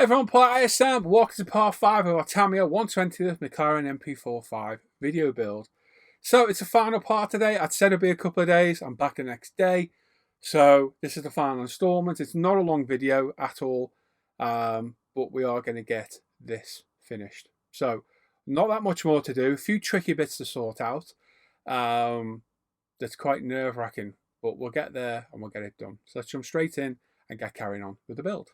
Everyone, polite ASM, welcome to part 5 of our Tamiya 120th Mclaren Mp4 video build. So it's the final part today. I'd said it'd be a couple of days. I'm back the next day. So this is the final installment. It's not a long video at all, but we are going to get this finished. So not that much more to do. A few tricky bits to sort out. That's quite nerve-wracking, but we'll get there and we'll get it done. So let's jump straight in and get carrying on with the build.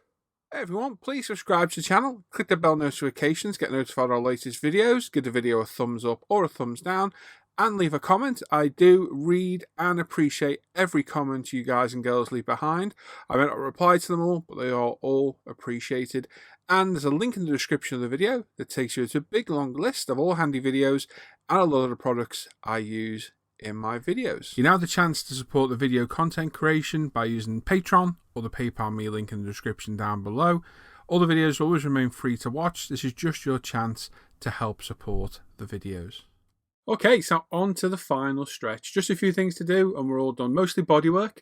Hey everyone, please subscribe to the channel, click the bell notifications, get notified of our latest videos, give the video a thumbs up or a thumbs down, and leave a comment. I do read and appreciate every comment you guys and girls leave behind. I may not reply to them all, but they are all appreciated. And there's a link in the description of the video that takes you to a big long list of all handy videos and a lot of the products I use in my videos. You now have the chance to support the video content creation by using Patreon or the PayPal me link in the description down below. All the videos always remain free to watch. This is just your chance to help support the videos. Okay, so on to the final stretch. Just a few things to do and we're all done. Mostly bodywork.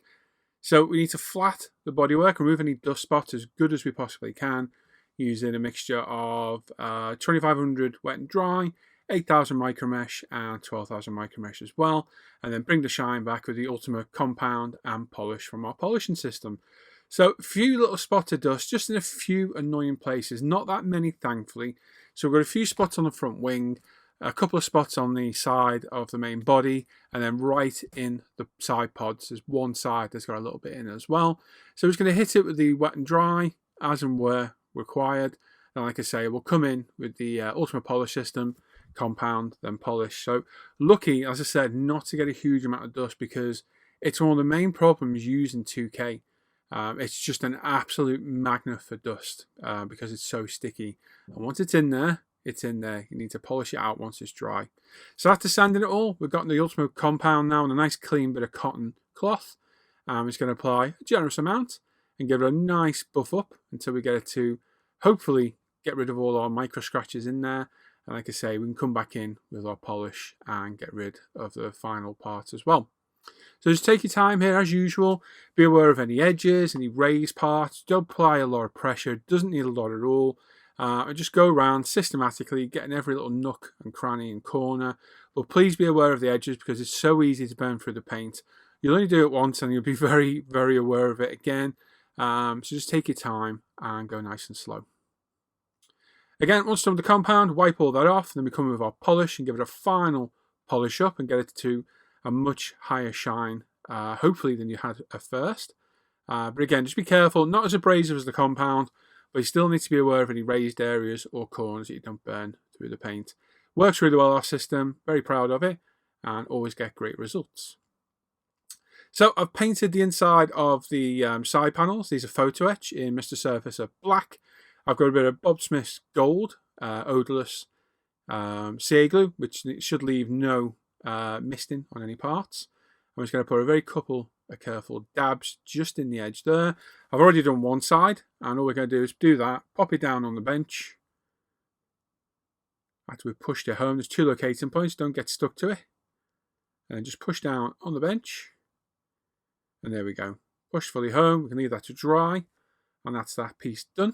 So we need to flat the bodywork, remove any dust spots as good as we possibly can using a mixture of 2500 wet and dry, 8,000 micromesh and 12,000 micromesh as well, and then bring the shine back with the ultimate compound and polish from our polishing system. So a few little spots of dust just in a few annoying places, not that many thankfully. So we've got a few spots on the front wing, a couple of spots on the side of the main body, and then right in the side pods there's one side that's got a little bit in as well. So we're just going to hit it with the wet and dry as and where required, and like I say, we'll come in with the ultimate polish system, compound, then polish. So lucky, as I said, not to get a huge amount of dust because it's one of the main problems using 2K. It's just an absolute magnet for dust because it's so sticky. And once it's in there, it's in there. You need to polish it out once it's dry. So after sanding it all, we've got the ultimate compound now and a nice clean bit of cotton cloth. I'm just going to apply a generous amount and give it a nice buff up until we get it to hopefully get rid of all our micro scratches in there. And like I say, we can come back in with our polish and get rid of the final parts as well. So just take your time here as usual. Be aware of any edges, any raised parts. Don't apply a lot of pressure. It doesn't need a lot at all. And just go around systematically, getting every little nook and cranny and corner. But please be aware of the edges because it's so easy to burn through the paint. You'll only do it once and you'll be very, very aware of it again. So just take your time and go nice and slow. Again, once done with the compound, wipe all that off, and then we come in with our polish and give it a final polish up and get it to a much higher shine, hopefully, than you had at first. But again, just be careful, not as abrasive as the compound, but you still need to be aware of any raised areas or corners that you don't burn through the paint. Works really well, our system, very proud of it, and always get great results. So I've painted the inside of the side panels. These are photo etch in Mr. Surfacer Black. I've got a bit of Bob Smith's Gold, odorless CA glue, which should leave no misting on any parts. I'm just going to put a very couple of careful dabs just in the edge there. I've already done one side, and all we're going to do is do that, pop it down on the bench. After we've pushed it home, there's two locating points, don't get stuck to it. And just push down on the bench. And there we go. Push fully home, we can leave that to dry, and that's that piece done.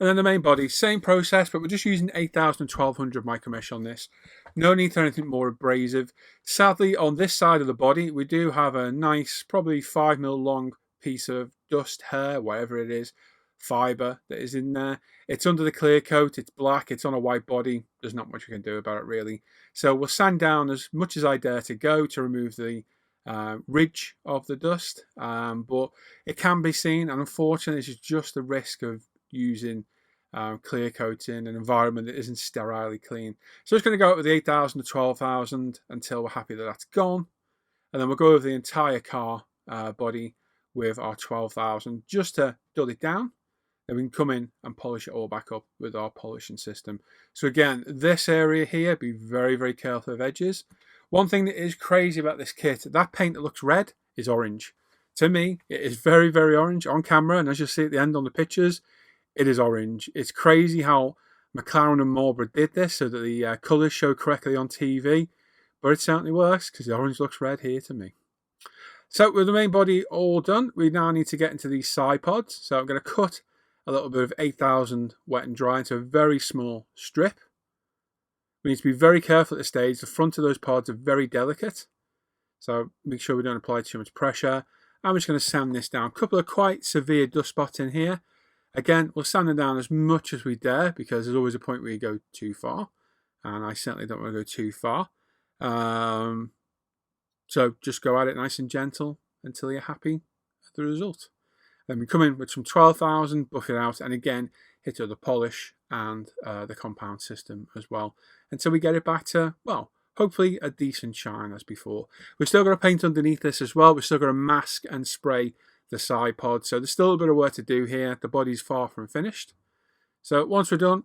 And then the main body, same process, but we're just using 8,000 and 1200 micromesh on this. No need for anything more abrasive. Sadly, on this side of the body, we do have a nice, probably 5mm long piece of dust, hair, whatever it is, fibre that is in there. It's under the clear coat, it's black, it's on a white body. There's not much we can do about it, really. So we'll sand down as much as I dare to go to remove the ridge of the dust. But it can be seen, and unfortunately, it's just the risk of using clear coat in an environment that isn't sterilely clean. So it's going to go up with the 8,000 to 12,000 until we're happy that that's gone, and then we'll go over the entire car body with our 12,000 just to dull it down. Then we can come in and polish it all back up with our polishing system. So again, this area here, be very, very careful of edges. One thing that is crazy about this kit, that paint that looks red is orange. To me, it is very, very orange on camera, and as you'll see at the end on the pictures, it is orange. It's crazy how McLaren and Marlboro did this so that the colours show correctly on TV, but it certainly works because the orange looks red here to me. So with the main body all done, we now need to get into these side pods. So I'm going to cut a little bit of 8000 wet and dry into a very small strip. We need to be very careful at this stage. The front of those pods are very delicate, so make sure we don't apply too much pressure. I'm just going to sand this down. A couple of quite severe dust spots in here. Again, we'll sand them down as much as we dare, because there's always a point where you go too far, and I certainly don't want to go too far. So just go at it nice and gentle until you're happy with the result. Then we come in with some 12,000, buff it out, and again hit the polish and the compound system as well, until we get it back to, well, hopefully a decent shine as before. We've still got to paint underneath this as well. We've still got to mask and spray the side pod, so there's still a bit of work to do here. The body's far from finished. So once we're done,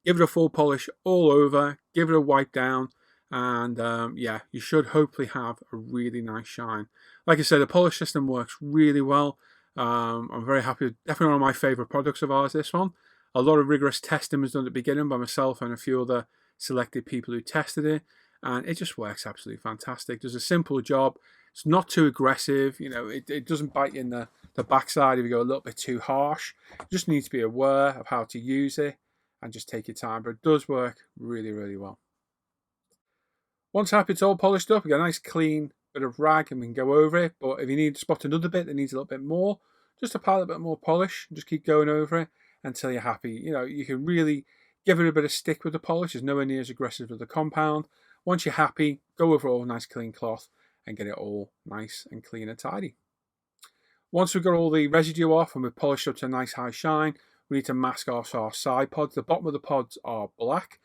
give it a full polish all over, give it a wipe down, and yeah, you should hopefully have a really nice shine. Like I said, the polish system works really well. I'm very happy with, definitely one of my favourite products of ours, this one. A lot of rigorous testing was done at the beginning by myself and a few other selected people who tested it, and it just works absolutely fantastic. Does a simple job. It's not too aggressive, you know, it doesn't bite you in the backside if you go a little bit too harsh. You just need to be aware of how to use it and just take your time, but it does work really, really well. Once happy it's all polished up, we got a nice clean bit of rag and we can go over it, but if you need to spot another bit that needs a little bit more, just apply a little bit more polish and just keep going over it until you're happy. You know, you can really give it a bit of stick with the polish. It's nowhere near as aggressive with the compound. Once you're happy, go over it all with a nice clean cloth and get it all nice and clean and tidy. Once we've got all the residue off and we've polished up to a nice high shine, we need to mask off our side pods. The bottom of the pods are black.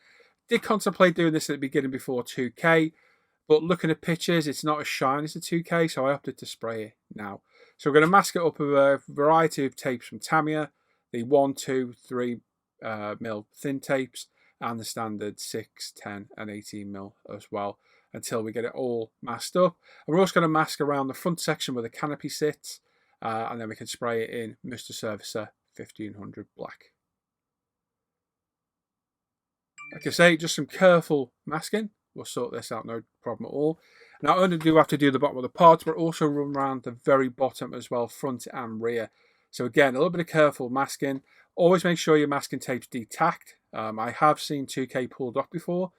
Did contemplate doing this at the beginning before 2K, but looking at pictures, it's not as shiny as the 2K, so I opted to spray it now. So we're going to mask it up with a variety of tapes from Tamiya, the 1, 2, 3 mil thin tapes, and the standard 6, 10 and 18 mil as well, until we get it all masked up. And we're also going to mask around the front section where the canopy sits, and then we can spray it in Mr. Surfacer 1500 black. Like I say, just some careful masking. We'll sort this out, no problem at all. Not only do we have to do the bottom of the pods, but also run around the very bottom as well, front and rear. So again, a little bit of careful masking. Always make sure your masking tape's detacked. I have seen 2K pulled off before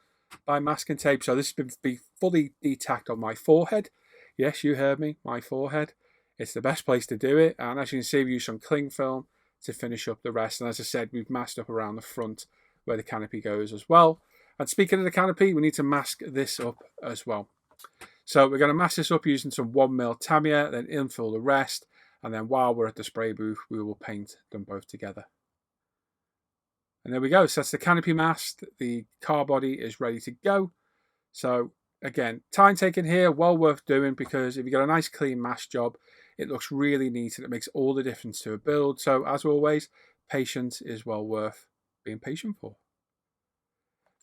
by masking tape, so this has been fully detacked on my forehead. Yes, you heard me, my forehead. It's the best place to do it, and as you can see, we use some cling film to finish up the rest. And as I said, we've masked up around the front where the canopy goes as well. And speaking of the canopy, we need to mask this up as well. So we're going to mask this up using some 1 mil Tamiya, then infill the rest, and then while we're at the spray booth, we will paint them both together. And there we go. So that's the canopy masked. The car body is ready to go. So again, time taken here, well worth doing, because if you got a nice clean mask job, it looks really neat and it makes all the difference to a build. So as always, patience is well worth being patient for.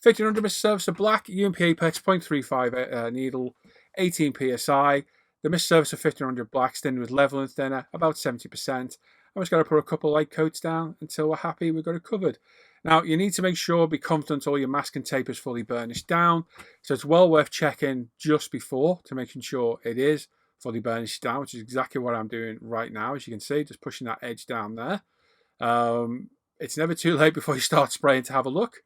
1500 Mr. Surfacer black, UMP Apex 0.35 needle, 18 psi. The Mr. Surfacer 1500 black thin with level and thinner, about 70%. I'm just going to put a couple light coats down until we're happy we've got it covered. Now, you need to make sure, be confident all your masking tape is fully burnished down. So it's well worth checking just before to making sure it is fully burnished down, which is exactly what I'm doing right now. As you can see, just pushing that edge down there. It's never too late before you start spraying to have a look.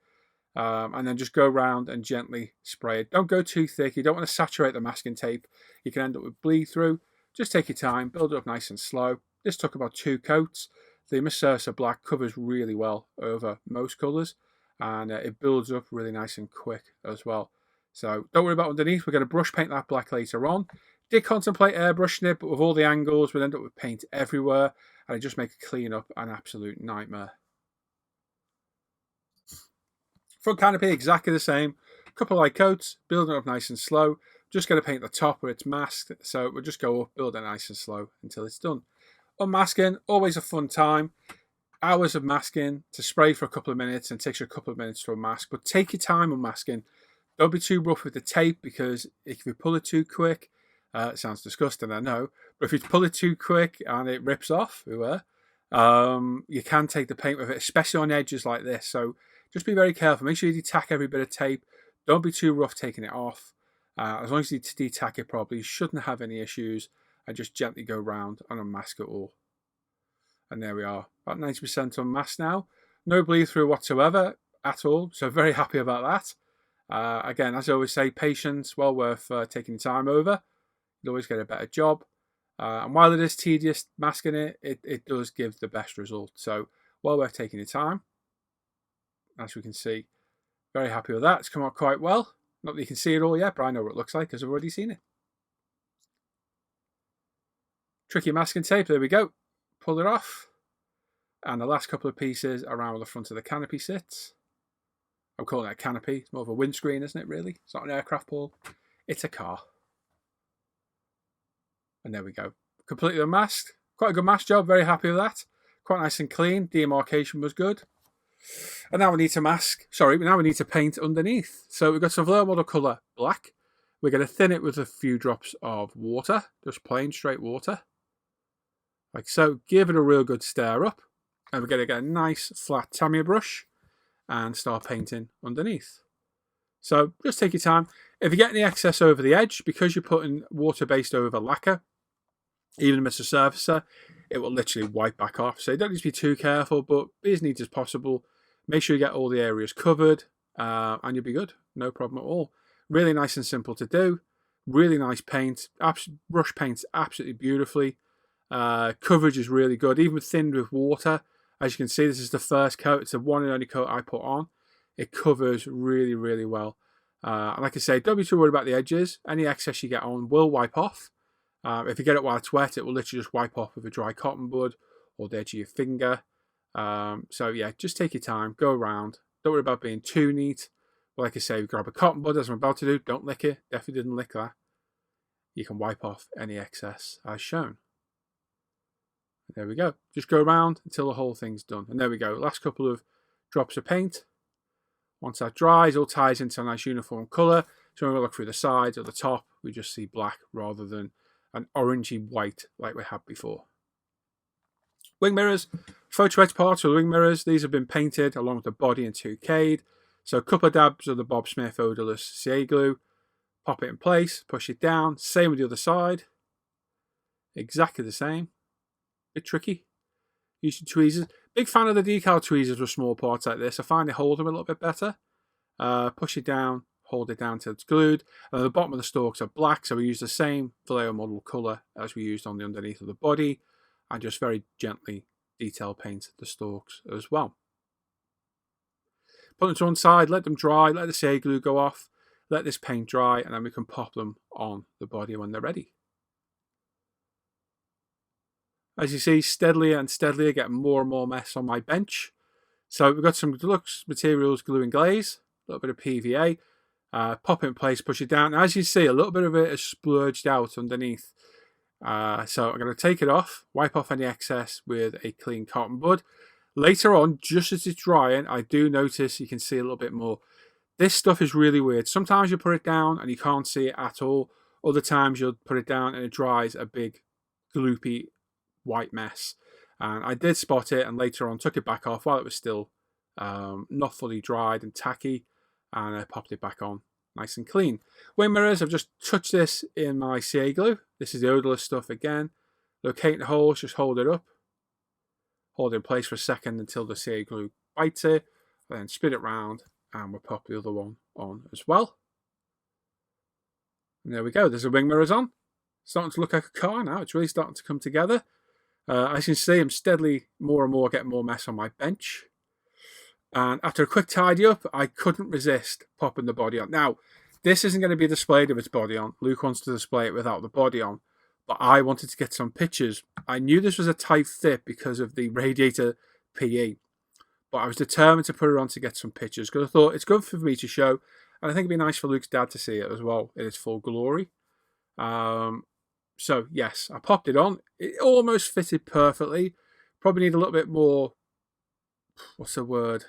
And then just go around and gently spray it. Don't go too thick. You don't want to saturate the masking tape. You can end up with bleed through. Just take your time, build it up nice and slow. This took about 2 coats. The Mr. Surfacer black covers really well over most colours, and it builds up really nice and quick as well. So don't worry about underneath. We're going to brush paint that black later on. Did contemplate airbrushing it, but with all the angles, we'll end up with paint everywhere, and it just makes clean up an absolute nightmare. Front canopy, exactly the same. Couple of light coats, building up nice and slow. Just going to paint the top where it's masked, so we'll just go up, build it nice and slow until it's done. Unmasking, always a fun time. Hours of masking to spray for a couple of minutes, and it takes you a couple of minutes to unmask. But take your time unmasking. Don't be too rough with the tape, because if you pull it too quick, it sounds disgusting, I know, but if you pull it too quick and it rips off, you can take the paint with it, especially on edges like this. So just be very careful. Make sure you detack every bit of tape. Don't be too rough taking it off. As long as you detack it properly, you shouldn't have any issues. And just gently go around and unmask it all. And there we are, about 90% unmasked now. No bleed through whatsoever at all, so very happy about that. Again, as I always say, patience, well worth taking your time over. You'll always get a better job. And while it is tedious masking it does give the best result. So well worth taking your time. As we can see, very happy with that. It's come out quite well. Not that you can see it all yet, but I know what it looks like because I've already seen it. Tricky masking tape, there we go. Pull it off. And the last couple of pieces around where the front of the canopy sits. I'm calling it a canopy. It's more of a windscreen, isn't it, really? It's not an aircraft, Paul. It's a car. And there we go. Completely unmasked. Quite a good mask job. Very happy with that. Quite nice and clean. Demarcation was good. And now we need to now we need to paint underneath. So we've got some Vallejo model colour black. We're going to thin it with a few drops of water. Just plain straight water. Like so. Give it a real good stir up. And we're going to get a nice flat Tamiya brush and start painting underneath. So just take your time. If you get any excess over the edge, because you're putting water-based over lacquer, even if it's a surfacer, it will literally wipe back off. So you don't need to be too careful, but be as neat as possible. Make sure you get all the areas covered, and you'll be good. No problem at all. Really nice and simple to do. Really nice paint. Brush paints absolutely beautifully. Coverage is really good, even thinned with water. As you can see, this is the first coat. It's the one and only coat I put on. It covers really, really well. And like I say, don't be too worried about the edges. Any excess you get on will wipe off. If you get it while it's wet, it will literally just wipe off with a dry cotton bud or the edge of your finger. So yeah, just take your time, go around. Don't worry about being too neat. But like I say, grab a cotton bud as I'm about to do. Don't lick it. Definitely didn't lick that. You can wipe off any excess as shown. There we go. Just go around until the whole thing's done. And there we go. Last couple of drops of paint. Once that dries, it all ties into a nice uniform colour. So when we look through the sides or the top, we just see black rather than an orangey white like we had before. Wing mirrors. Photo edge parts of the wing mirrors. These have been painted along with the body and 2K'd. So a couple of dabs of the Bob Smith odorless CA glue. Pop it in place. Push it down. Same with the other side. Exactly the same. Bit tricky. Using tweezers. Big fan of the decal tweezers with small parts like this. I find they hold them a little bit better. Push it down, hold it down till it's glued. And the bottom of the stalks are black, so we use the same Vallejo model colour as we used on the underneath of the body, and just very gently detail paint the stalks as well. Put them to one side, let them dry, let the CA glue go off, let this paint dry, and then we can pop them on the body when they're ready. As you see, steadily and steadily I get more and more mess on my bench. So we've got some deluxe materials, glue and glaze, a little bit of PVA, pop it in place, push it down. As you see, a little bit of it is splurged out underneath. So I'm going to take it off, wipe off any excess with a clean cotton bud. Later on, just as it's drying, I do notice you can see a little bit more. This stuff is really weird. Sometimes you put it down and you can't see it at all. Other times you'll put it down and it dries a big gloopy white mess. And I did spot it, and later on took it back off while it was still not fully dried and tacky, and I popped it back on nice and clean. Wing mirrors, I've just touched this in my CA glue. This is the odorless stuff again. Locate the holes, just hold it up, hold it in place for a second until the CA glue bites it, then spin it round, and we'll pop the other one on as well. And there we go, there's the wing mirrors on. Starting to look like a car now. It's really starting to come together. As you can see, I'm steadily more and more getting more mess on my bench. And after a quick tidy up, I couldn't resist popping the body on. Now, this isn't going to be displayed with its body on. Luke wants to display it without the body on. But I wanted to get some pictures. I knew this was a tight fit because of the radiator PE. But I was determined to put it on to get some pictures, because I thought it's good for me to show. And I think it'd be nice for Luke's dad to see it as well in its full glory. So yes, I popped it on. It almost fitted perfectly. Probably need a little bit more, what's the word,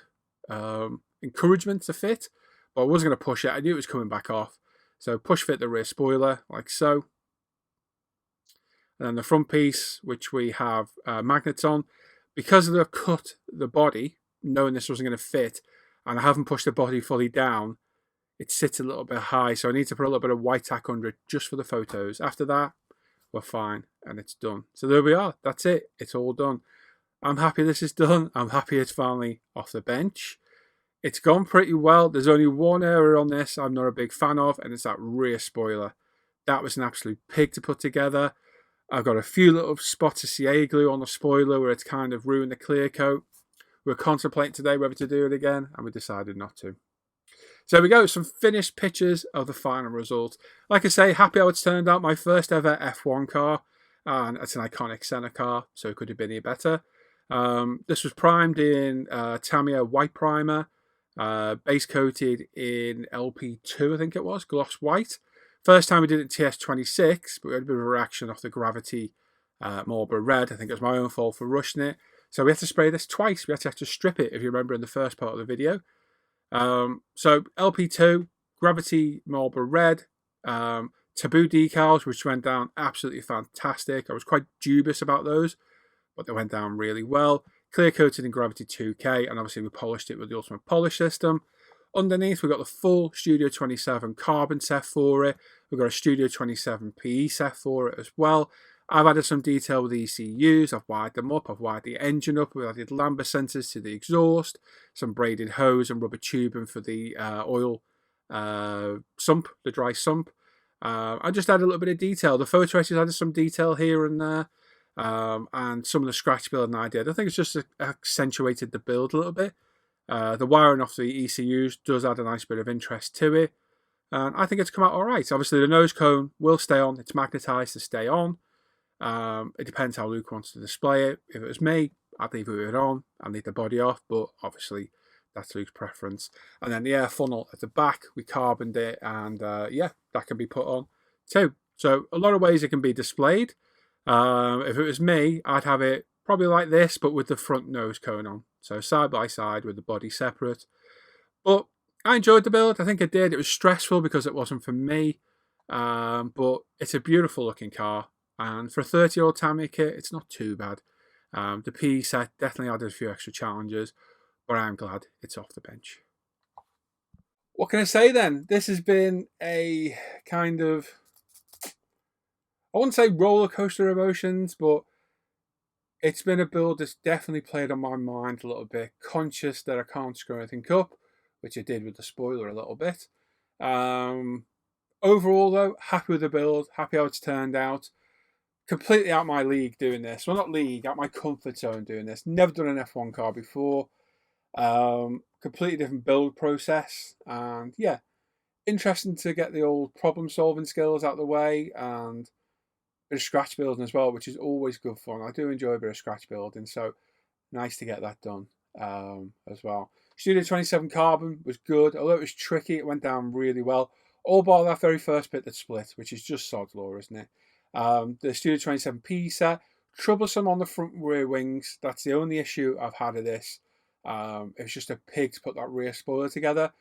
encouragement to fit. But I wasn't going to push it. I knew it was coming back off. So push fit the rear spoiler, like so. And then the front piece, which we have magnets on. Because of the cut the body, knowing this wasn't going to fit, and I haven't pushed the body fully down, it sits a little bit high. So I need to put a little bit of white tack under it just for the photos. After that, we're fine, and it's done. So there we are. That's it. It's all done. I'm happy this is done. I'm happy it's finally off the bench. It's gone pretty well. There's only one area on this I'm not a big fan of, and it's that rear spoiler. That was an absolute pig to put together. I've got a few little spots of CA glue on the spoiler where it's kind of ruined the clear coat. We're contemplating today whether to do it again, and we decided not to. So there we go, some finished pictures of the final result. Like I say, happy how it's turned out. My first ever F1 car, and it's an iconic Senna car, so it could have been any better. This was primed in Tamiya white primer, base coated in LP2, I think it was, gloss white. First time we did it in TS26, but we had a bit of a reaction off the Gravity Marlboro Red. I think it was my own fault for rushing it. So we had to spray this twice. We had to actually strip it, if you remember in the first part of the video. So LP2, Gravity Marlboro Red, Taboo decals, which went down absolutely fantastic. I was quite dubious about those, but they went down really well. Clear coated in Gravity 2K, and obviously we polished it with the Ultimate Polish system. Underneath, we've got the full Studio 27 carbon set for it. We've got a Studio 27 PE set for it as well. I've added some detail with the ECUs. I've wired them up. I've wired the engine up. We've added Lambda sensors to the exhaust, some braided hose and rubber tubing for the oil sump, the dry sump. I just added a little bit of detail. The photo editors added some detail here and there, and some of the scratch building I did. I think it's just accentuated the build a little bit. The wiring off the ECUs does add a nice bit of interest to it. And I think it's come out all right. Obviously, the nose cone will stay on. It's magnetised to stay on. It depends how Luke wants to display it. If it was me, I'd leave it on. I'd leave the body off. But obviously, that's Luke's preference. And then the air funnel at the back, we carboned it. And yeah, that can be put on too. So a lot of ways it can be displayed. If it was me, I'd have it probably like this, but with the front nose cone on. So side by side with the body separate. But I enjoyed the build. I think I did. It was stressful because it wasn't for me. But it's a beautiful looking car. And for a 30-year-old Tamiya kit, it's not too bad. The PE set definitely added a few extra challenges. But I'm glad it's off the bench. What can I say then? This has been a kind of, I wouldn't say roller coaster emotions, but it's been a build that's definitely played on my mind a little bit. Conscious that I can't screw anything up, which I did with the spoiler a little bit. Overall, though, happy with the build. Happy how it's turned out. Completely out my league doing this. Well, not league, out my comfort zone doing this. Never done an F1 car before. Completely different build process. And yeah, interesting to get the old problem-solving skills out of the way. And bit of scratch building as well, which is always good fun. I do enjoy a bit of scratch building, so nice to get that done as well. Studio 27 carbon was good, although it was tricky. It went down really well, all bar that very first bit that split, which is just sod's law, isn't it? The Studio 27 P set, troublesome on the front and rear wings. That's the only issue I've had of this. It was just a pig to put that rear spoiler together.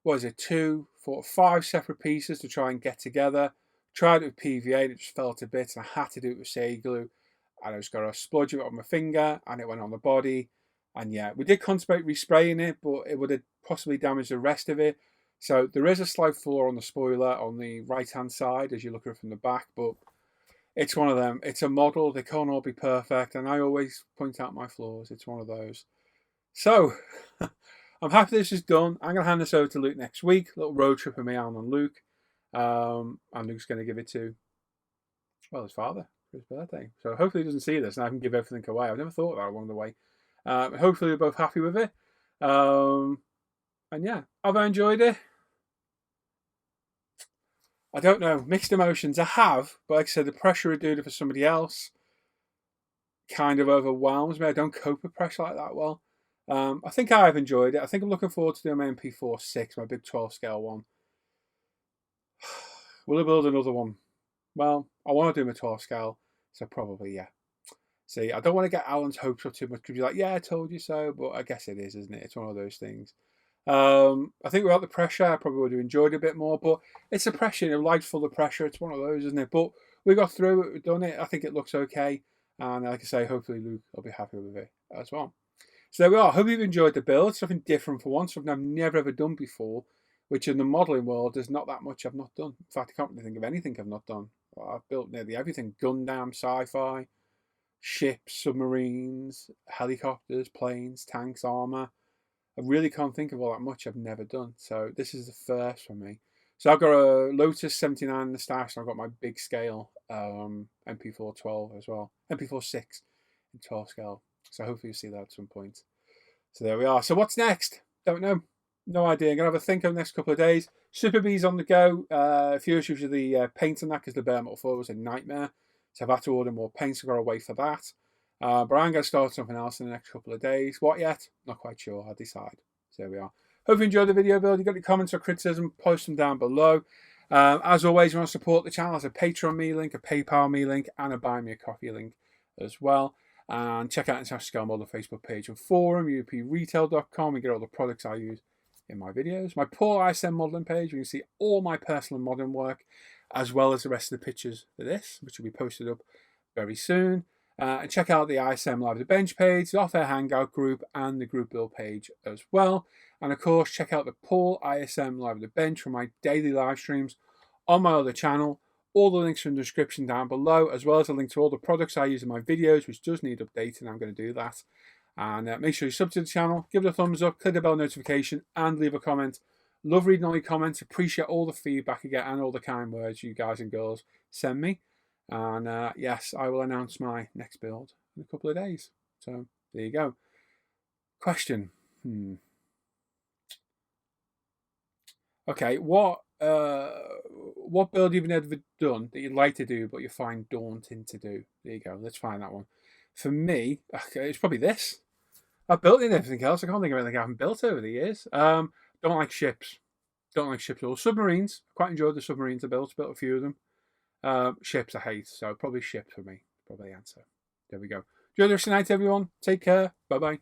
What is it, 2, 4, 5 separate pieces to try and get together. Tried it with PVA and it just fell to bits, and I had to do it with CA glue. And I just got a splodge of it on my finger and it went on the body. And yeah, we did contemplate respraying it, but it would have possibly damaged the rest of it. So there is a slight flaw on the spoiler on the right hand side as you look at it from the back, but it's one of them. It's a model, they can't all be perfect, and I always point out my flaws. It's one of those. So I'm happy this is done. I'm going to hand this over to Luke next week. A little road trip of me, Alan and Luke. And Luke's going to give it to, well, his father for his birthday. So hopefully he doesn't see this and I can give everything away. I've never thought of that along the way. Hopefully we're both happy with it. And yeah, have I enjoyed it? I don't know. Mixed emotions. I have, but like I said, the pressure of doing it for somebody else kind of overwhelms me. I don't cope with pressure like that well. I think I have enjoyed it. I think I'm looking forward to doing my Mp4 6, my big 12 scale one. Will I build another one? Well, I want to do my 12 scale, so probably, yeah. See, I don't want to get Alan's hopes up too much because you're like, yeah, I told you so, but I guess it is, isn't it? It's one of those things. I think without the pressure, I probably would have enjoyed it a bit more, but it's a pressure, a life full of pressure. It's one of those, isn't it? But we got through it, we've done it. I think it looks okay. And like I say, hopefully Luke will be happy with it as well. So there we are. Hope you've enjoyed the build. Something different for once, something I've never ever done before, which in the modelling world, there's not that much I've not done. In fact, I can't really think of anything I've not done. I've built nearly everything. Gundam, sci-fi, ships, submarines, helicopters, planes, tanks, armour. I really can't think of all that much I've never done. So this is the first for me. So I've got a Lotus 79 in the stash, and I've got my big scale MP4 12 as well. MP4 6 in 12 scale. So hopefully you'll see that at some point. So there we are. So what's next? Don't know. No idea. I'm going to have a think over the next couple of days. Super B's on the go. A few issues with the paint on that because the bare metal 4 was a nightmare. So I've had to order more paint, so I've got to wait for that. But I'm going to start something else in the next couple of days. What yet? Not quite sure. I'll decide. So there we are. Hope you enjoyed the video build. If you've got any comments or criticism, post them down below. As always, you want to support the channel, there's a Patreon me link, a PayPal me link, and a Buy Me a Coffee link as well. And check out International Scale Model Facebook page and forum, upretail.com. You get all the products I use in my videos. My Paul ISM modelling page, where you can see all my personal modelling work, as well as the rest of the pictures for this, which will be posted up very soon. And check out the ISM Live the Bench page, the Off Air Hangout group, and the group build page as well. And of course, check out the Paul ISM Live the Bench for my daily live streams on my other channel. All the links are in the description down below, as well as a link to all the products I use in my videos, which does need updating. I'm going to do that. And make sure you sub to the channel, give it a thumbs up, click the bell notification, and leave a comment. Love reading all your comments. Appreciate all the feedback you get and all the kind words you guys and girls send me. And yes, I will announce my next build in a couple of days. So there you go. Question. Okay, what build you've never done that you'd like to do but you find daunting to do? There you go. Let's find that one. For me, okay, it's probably this. I've built it and everything else. I can't think of anything I haven't built over the years. Don't like ships. Don't like ships at all. Submarines. Quite enjoyed the submarines I built. Built a few of them. Ships I hate. So probably ships for me. Probably the answer. There we go. Enjoy the rest of the night, everyone. Take care. Bye-bye.